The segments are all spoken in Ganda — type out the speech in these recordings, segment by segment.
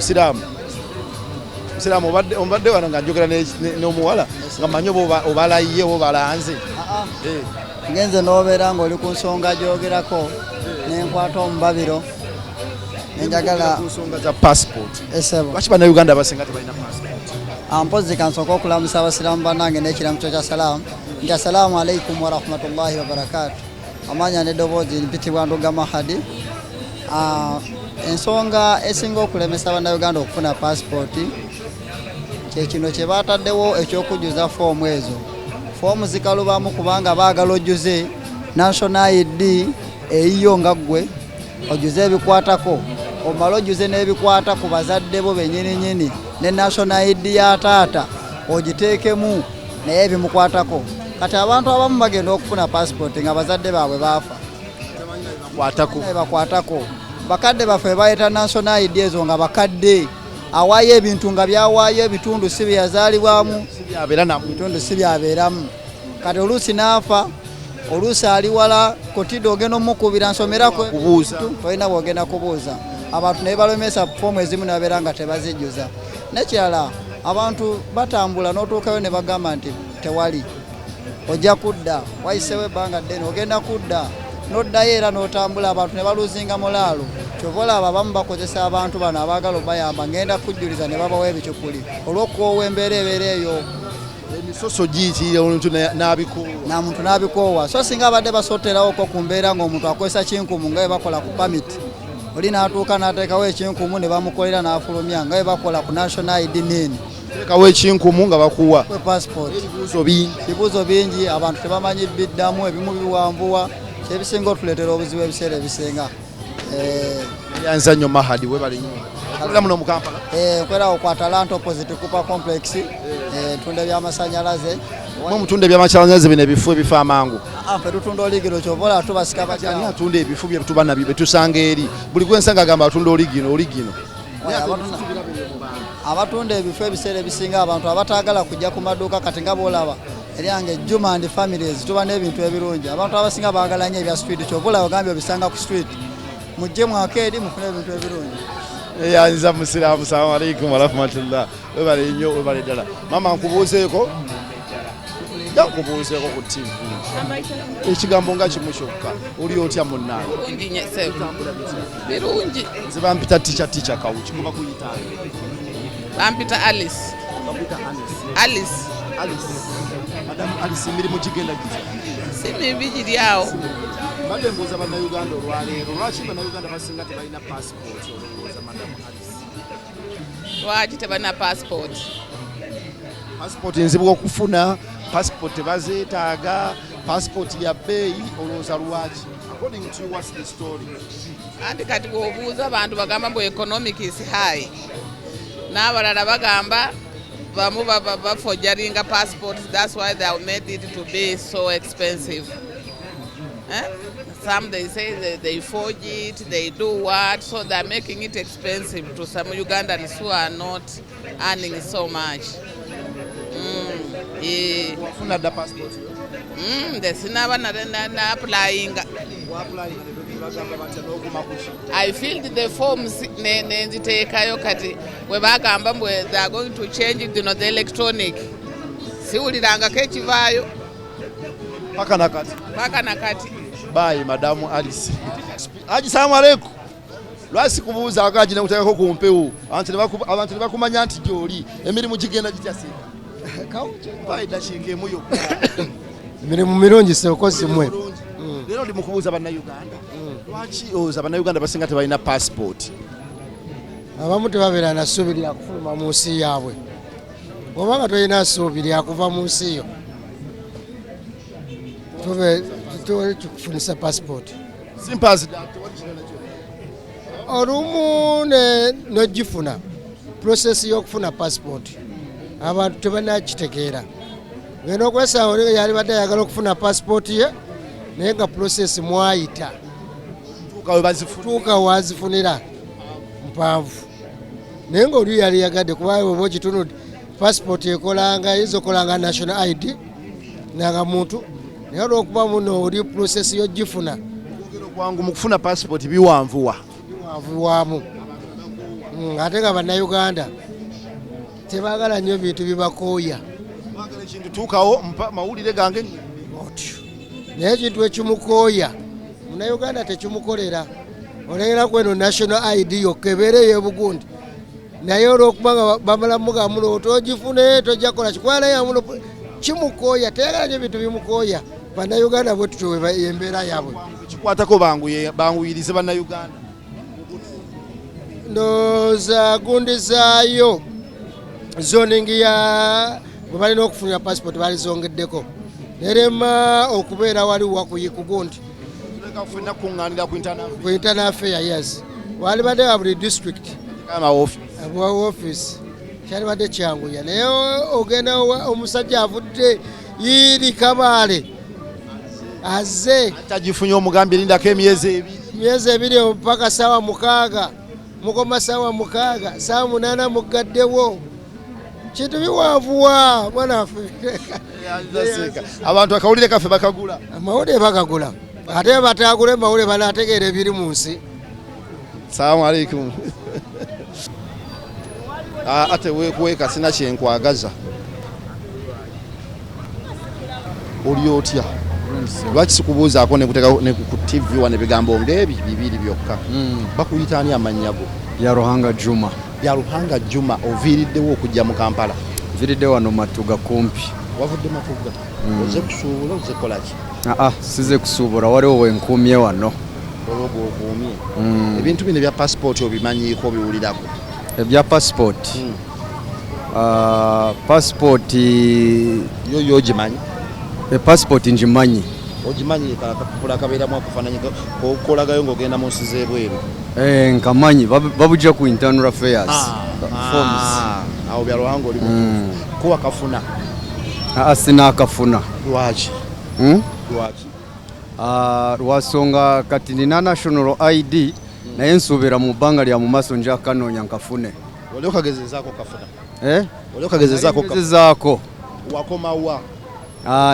Musiramu obadde wano nga njogera n'omuwala nga manyi obalayiye obalanze. Ngenze n'obeera ng'oli ku nsonga gyogerako n'enkwata omubabiro nenjagala ku nsonga za passport. Esebo Lwaki bannayuganda abasinga tebalina passport? Ampozi kansooka okulamusa abasiraamu bannange n'ekiramuso kya salaamu nti assalaamu alaikum warahmatullahi wabarakatu. Amanya n'eddoboozi mpitibwa Nduga Mahadi. Ensonga esinga okulemesa bannayuganda okufuna passport kye kino kye baataddewo eky'okujjuza foomu ezo. Foomu zikalubamu kubanga baagala ojjuze national ID eyiyo nga ggwe ojjuze ebikwatako omala ojjuze n'ebikwata ku bazadde bo bennyininyini ne national ID ya taata ogiteekemu naye ebimukwatako. Kati abantu abamu bagenda okufuna passport nga bazadde baabwe baafa bakwatako. Bakadde baffe bayita national ID ezo nga bakadde awaayo ebintu nga byawaayo ebitundu si byazaalibwamu bitundu si byabeeramu. Kati oluusi n'afa oluusi ali wala kotidde ogenda omukubira nsomerako tolina bwogenda kubuuza. Abantu naye balemesa foomu ezimu ne babeera nga tebazijjuza. Nekirala abantu batambula n'otuukayo ne bagamba nti tewali ojja kudda wayiseewo ebbanga ddene ogenda kudda n'oddayo era n'otambula abantu ne baluzinga mulaalo. Kyova olaba abamu bakozesa abantu bano abaagala obayamba ngenda kujjuliza ne babawo ebicupuli olw'okukoowa embeera ebeera eyo. Emisoso giiki omuntu n'abikoowa so singa abadde basoterawoko ku mbeera ng'omuntu akozesa kinkumu nga bwe bakola ku pamiti oli n'atuuka n'ateekawo ekinkumu ne bamukolera n'afulumya nga bwe bakola ku national ID nini teekawo ekinkumu nga bakuwa passport. Ebibuuzo bingi abantu tebamanyi biddamu ebimu biwanvuwa kyebisinga otuleetera obuzibu ebiseera ebisinga. Yanza nnyo Mahadi webale nnyo. Okolera muno mu Kampala? Nkolera ku Atalanta opposite Cooper Complex. Tunda by'amasannyalaze. Mwe mutunda by'amasannyalaze bino ebifo ebifa amangu. Ffe tutunda oligino kyovola tubasika bakyani atunda ebifo bye tuba nabyo betusanga eri. Buli gwensanga agamba atunda oligino. Abatunda ebifo ebiseera ebisinga abantu abataagala kujja ku maduuka kati nga bw'olaba eryange Juma and families tuba n'ebintu ebirungi. Abantu abasinga baagala nnyo ebya street kyovola bagambye obisanga ku street. Mujje mwake eri mufune ebintu ebirungi. Yanza musiraamu assalamu alaikum warahmatullah. Webale nnyo webale ddala. Mama nkubuuzeeko ku TV. Ekigambo nga kimu kyokka oli otya munnange? Birungi. Nze bampita ticha Kawuki kuba kuyitaanga. Bampita Alice. Madamu Alice emirimu gigenda gitya? Si mibi giri awo. Badde mbuuza bannayuganda olwaleero lwaki bannayuganda basinga tebalina passport olowooza Madamu Alice? Lwaki tebalina passport? Passport nzibu okufuna, passport tebazeetaaga, passport ya bbeeyi olowooza lwaki? According to you, what's the story? Anti kati bw'obuuza abantu bagamba mbu economic is high. N'abalala bagamba bamu bafojjaringa passports, that's why they have made it to be so expensive. Some they say they forge it, they do what, so they're making it expensive to some Ugandans who are not earning so much. Applying. I filled the forms nenziteekayo kati we bagamba mbwe they are going to change it, the electronic. Siwulirangako ekivaayo paka nakati. Bye Madamu Alice. Assalamu alaikum. Lwasi kubuuza akaji na kuteekako ku mpewo. Abantu ne bakumanya nti gy'oli. Emirimu gigenda gitya singa? Kawuki faida kingeemu yokka. Emirimu mirungi sekozi mwe. Leero ndi mu kubuuza bannayuganda. Lwaki oza bannayuganda basinga tebalina passport? Abamu tebabeera na ssuubi lya kufuluma mu nsi yaabwe. Bw'obanga tolina ssuubi lya kuva mu nsi yo tukufunisa passport. Olumu n'ogifuna process y'okufuna passport abantu tebanakitegeera. Genda okwesanga oli yali badde ayagala okufuna passport ye naye nga process mwayita tuuka wazifunira mpanvu. Naye ng'oli yali yagadde kuba oba ogitunudde passport ekolanga izokolanga national ID nanga muntu naye olw'okuba muno oli process y'ogifuna kwangu mu kufuna passport biwanvuwa. Biwanvuwamu. ate nga bannayuganda tebaagala nnyo bintu bibakooya baagala ekintu tuukawo mawulire gange otyo naye ekintu ekimukooya munnayuganda tekimukolera olengera kweno national id yokka ebeereyo ebugundi naye olwokuba nga bamala mugamulo togifune tojja kola kikwalayamulo kimukooya teyagala nnyo bintu bimukooya bannayuganda bwe tutyo embeera yaabwe kikwatako banguyirize bannayuganda ndowooza gundi zaayo zoningi ya bwe balina okufunira passport balizongeddeko nerema okubeera waliwo ku gundi ku internal affair yes walibadde wa buli district office kyalibadde kyanguya naye ogenda omusajja avudde yiri kabaale azze tagifunye omugambye lindako emyezi ebiri mpaka saawa 6 mukoma saawa 6 saawa 8 mugaddewo kintu biwanvuwa mwana waffe abantu akawulire kaffe bakagula amawulire bakagula ate batagule mawulire banategeera ebiri mu nsi. Salamu alaikum. Ate weekuweka sina kyenkwagaza oli otya lwaki sikubuuzaako ne ku TV wane bigambo ng'ebi bibiri byokka bakuyita ani amannya go? Byaruhanga Juma. Byaruhanga Juma, oviiriddewo okujja mu Kampala? Nviiridde wano Matuga kumpi. Wavudde Matuga? Oze kusuubula oze kolaki? Size kusuubula, waliwo wenkuumye wano. Olwogo okuumye. Ebintu bino ebya passport obimanyiiko obiwulirako? Ebya passport? Passport yo ogimanyi? Passport ngimanyi. Ogimanyi akapapula akabeeramu akufaananyi kokolagayo ng'ogenda mu nsi z'ebweru? Nkamanyi babujja ku internal affairs forms. Awo Byaruhanga oli ko wakafuna? Sinaakafuna. Lwaki? Lwaki? Lwasonga kati nina national ID naye nsuubira mu bbanga lya mu maaso nja kanoonya nkafune. Oli okagezezaako kafuna? Oli okagezezaako kafuna? Nagezezaako. Wakomawa?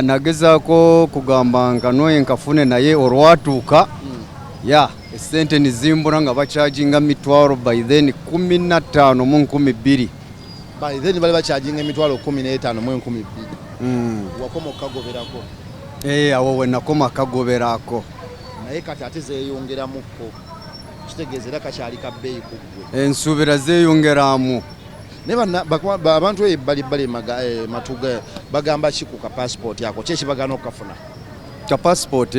Nagezaako kugamba nkanooye nkafune naye olwatuuka esente nizimbula nga bakyaginga mitwalo by then 15 mu 12. By then bali bakyaginga emitwalo 15 mu 12. Wakoma okagoberako? Awo we nakoma kagoberako. Naye kati ate zeeyongeramuko kitegeeza era kakyali ka bbeeyi ku ggwe? Ensuubira zeeyongeramu. Abantu ebbali Matuga bagamba ki ku ka passport yako? Ki ekibagana okukafuna? Ka passport?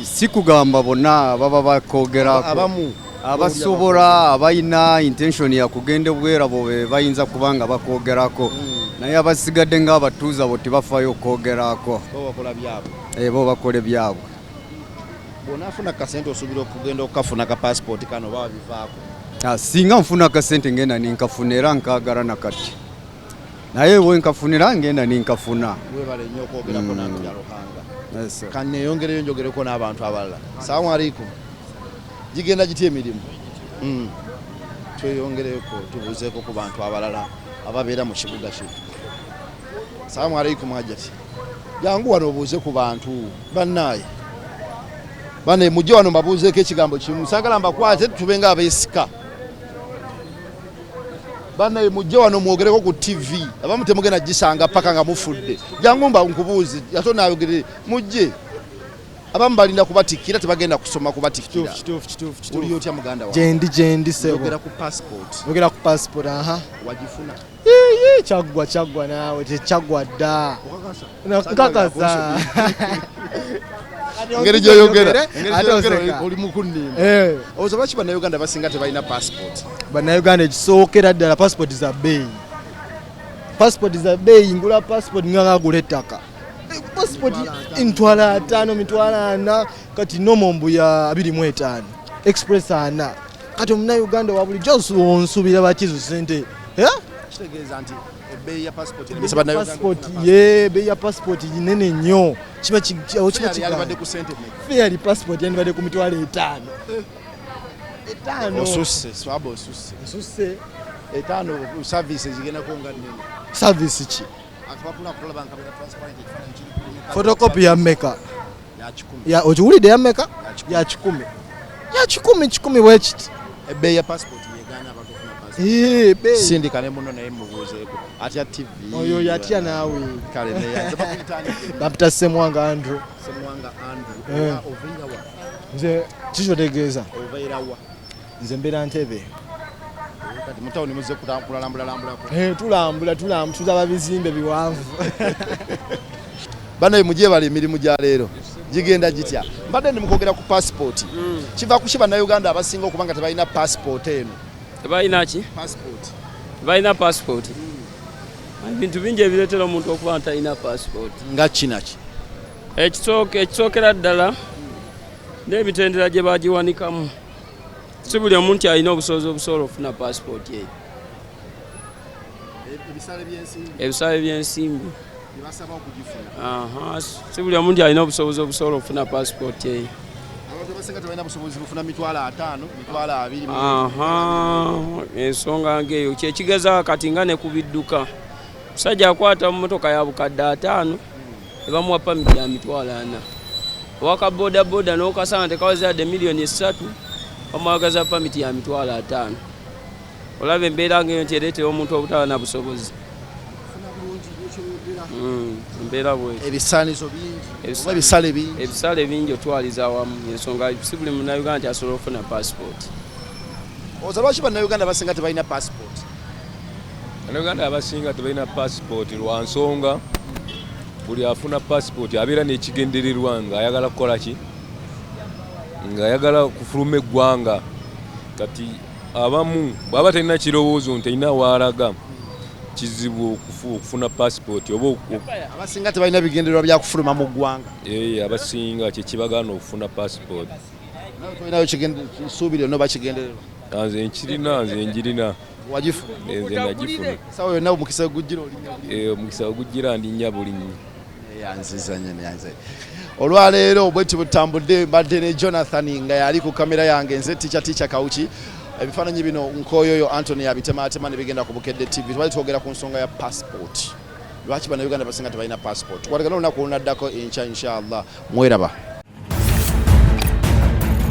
Si kugamba bonna baba bakoogerako. Abasobola abalina intention ya kugenda bwerabo be bayinza kubanga bakoogerako. Naye abasigadde ng'abatuuza bo tebafaayo okoogerako. Bo bakola byabwe. Bw'onaafuna kasente osuubira okugenda okukafuna ka passport kano baba bivaako? Singa nfuna akasente ngenda ninkafuna era nkaagala nakati. Naye bwe nkafunira ngenda ninkafuna. Webale nnyo okwogerako nange Byaruhanga. Kanneeyongereyo njogereko n'abantu abalala. Salaamu alaikum. Gigenda gitya emirimu? Tweyongereko tubuuzeeko ku bantu abalala ababeera mu kibuga kyetu. Salaamu alaikum Hajjati. Jangu wano obuuze ku bantu bannaaye. Bane mujje wano mbabuuzeeko ekigambo kimu. Saagala mbakwate tubenga abeesika. Bana mujje wano mwogereko ku TV. Abamu temugenda gisanga paka nga mufudde. Jangu mba nkubuuzi ate naayogere mujje. Abamu balina kubatikira tebagenda kusoma kubatikira. Kituufu. Oli otya muganda wange? Jendi sebo. Yogera ku passport. Yogera ku passport Wagifuna? Chaggwa naawe techaggwa dda. Nkakasa. Ngeri gyoyogera oli mukunnimba. Ozo lwaki bannayuganda basinga tebalina passport? Bannayuganda ekisookera ddala passport za bbeeyi. Passport za bbeeyi, ngula passport nga ngagula ettaka. Passport ntwala 5 mitwalo 4 kati nomo mbuya 25 express 4 kati omunnayuganda wa bulijjo onsubira bakizo sente kitegeeza nti ebbeeyi ya passport ebbeeyi ya passport nene nnyo kiba yalibadde ku sente fairly passport yandibadde ku mitwalo 5 osusse swaba osusse 5 service zigenda kuonga nnene service ki photocopy ya mmeka okiwulidde ya mmeka ya 10 bwekiti ebbeeyi ya passport yegaana abantu okufuna passport sindikane muno naye mubuuzeeko atya TV oyo yatya naawe kale neyanze bakuyitani bapita Semwanga Andrew oveera wa nze kikyotegeeza oveera wa nze mbeera Ntebe kati mutawuni muze kulambulalambulako tulambula tulaba bizimbe biwanvu banaye mujye bali emirimu gya leero gigenda gitya mbadde ndi mukwogera ku passport kiva kuki bannayuganda abasinga okuba nga tebalina passport eno tebalina ki tebalina passport ebintu bingi ebireetera omuntu okuba nti talina passport nga kinaki ekisookera ddala n'emitendera gye bagiwanikamu si buli omuntu alina obusobozi obusobola okufuna passport ye ebisale by'ensimbi si buli omuntu alina obusobozi obusobola okufuna passport ye ensonga ngeeyo kyekigeza kati nga ne ku bidduka musajja akwata mu motoka ya bukadde 5 ebamuwa pamiti ya mitwalo 4 owaka bodaboda n'okasanga tekawazadde miliyoni 3 bamwagaza pamiti ya mitwalo 5 olaba embeera ngeyo nti ereetera omuntu obutaba na busobozi embeera bwe ebisale bingi otwaliza awamu ensonga si buli munnayuganda nti asobola okufuna passport oza lwaki bannayuganda abasinga tebalina passport bannayuganda abasinga tebalina passport lwa nsonga buli afuna passport abeera n'ekigendererwa ng'ayagala kukola ki ng'ayagala kufuluma eggwanga kati abamu bw'aba talina kirowoozo nti alina waalaga kizibu okufuna passport oba abasinga tebalina bigendererwa bya kufuluma mu ggwanga abasinga kyekibagaana okufuna passport tolinayo kisuubire noba kigendererwa nze njirina wagifuna nze nagifuna sawa yonna omukisa gujjira omukisa ogujjira ndinnya bulinyi yanze olwaleero bweti butambudde mbadde ne Jonathan nga yali ku kamera yange nze ticha Kawuki ebifaananyi bino nkooyoyo Anthony yabitematema ne bigenda ku Bukedde TV twali twogera ku nsonga ya passport lwaki bannayuganda basinga tebalina passport tukwatagana olunaku olunaddako enkya inshallah mweraba